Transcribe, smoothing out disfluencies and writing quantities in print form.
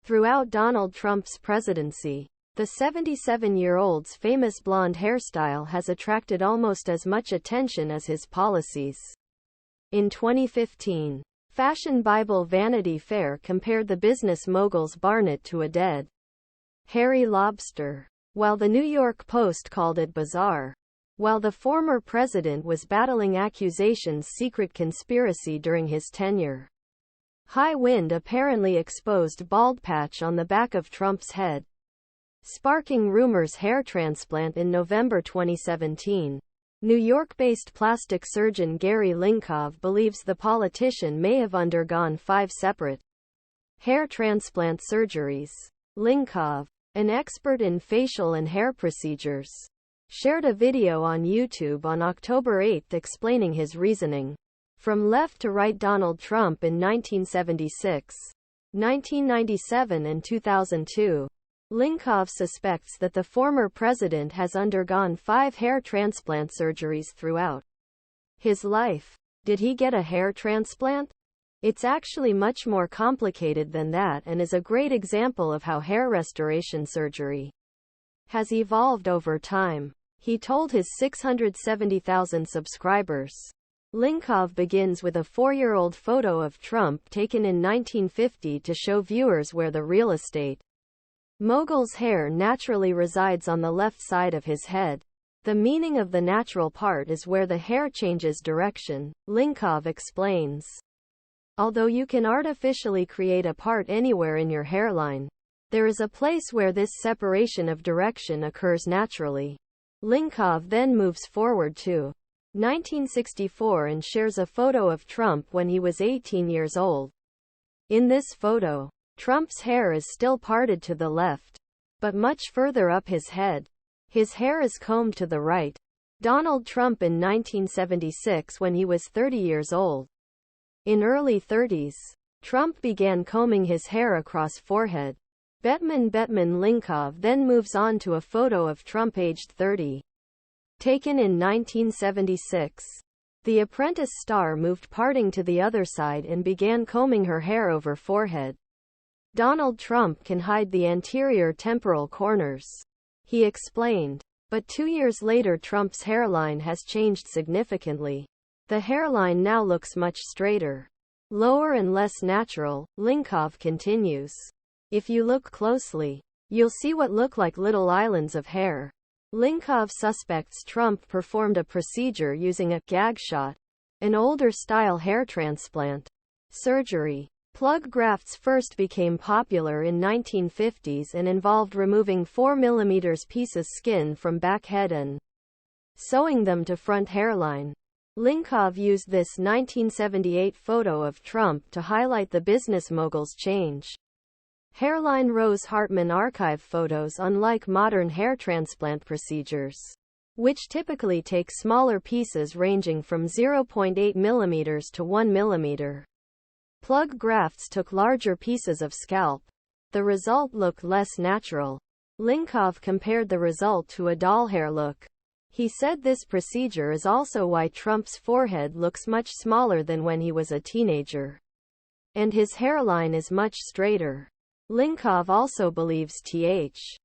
Throughout Donald Trump's presidency, the 77-year-old's famous blonde hairstyle has attracted almost as much attention as his policies. In 2015, Fashion Bible Vanity Fair compared the business mogul's Barnett to a dead, hairy lobster, while the New York Post called it bizarre. While the former president was battling accusations secret conspiracy during his tenure, high wind apparently exposed bald patch on the back of Trump's head, sparking rumors hair transplant in November 2017. New York-based plastic surgeon Gary Linkov believes the politician may have undergone 5 separate hair transplant surgeries. Linkov, an expert in facial and hair procedures, shared a video on YouTube on October 8 explaining his reasoning. From left to right: Donald Trump in 1976, 1997 and 2002. Linkov suspects that the former president has undergone 5 hair transplant surgeries throughout his life. Did he get a hair transplant? It's actually much more complicated than that and is a great example of how hair restoration surgery has evolved over time, he told his 670,000 subscribers. Linkov begins with a 4-year-old photo of Trump taken in 1950 to show viewers where the real estate mogul's hair naturally resides on the left side of his head. The meaning of the natural part is where the hair changes direction, Linkov explains. Although you can artificially create a part anywhere in your hairline, there is a place where this separation of direction occurs naturally. Linkov then moves forward to 1964 and shares a photo of Trump when he was 18 years old. In this photo, Trump's hair is still parted to the left, but much further up his head. His hair is combed to the right. Donald Trump in 1976 when he was 30 years old. In early 30s, Trump began combing his hair across forehead. Bettman Linkov then moves on to a photo of Trump aged 30. Taken in 1976. The Apprentice star moved parting to the other side and began combing her hair over forehead. Donald Trump can hide the anterior temporal corners, he explained. But 2 years later Trump's hairline has changed significantly. The hairline now looks much straighter, lower and less natural, Linkov continues. If you look closely, you'll see what look like little islands of hair. Linkov suspects Trump performed a procedure using a gag shot, an older-style hair transplant surgery. Plug grafts first became popular in 1950s and involved removing 4 mm pieces skin from back head and sewing them to front hairline. Linkov used this 1978 photo of Trump to highlight the business mogul's change. Hairline Rose Hartman archive photos. Unlike modern hair transplant procedures, which typically take smaller pieces ranging from 0.8 mm to 1 mm, plug grafts took larger pieces of scalp. The result looked less natural. Linkov compared the result to a doll hair look. He said this procedure is also why Trump's forehead looks much smaller than when he was a teenager, and his hairline is much straighter. Linkov also believes Th.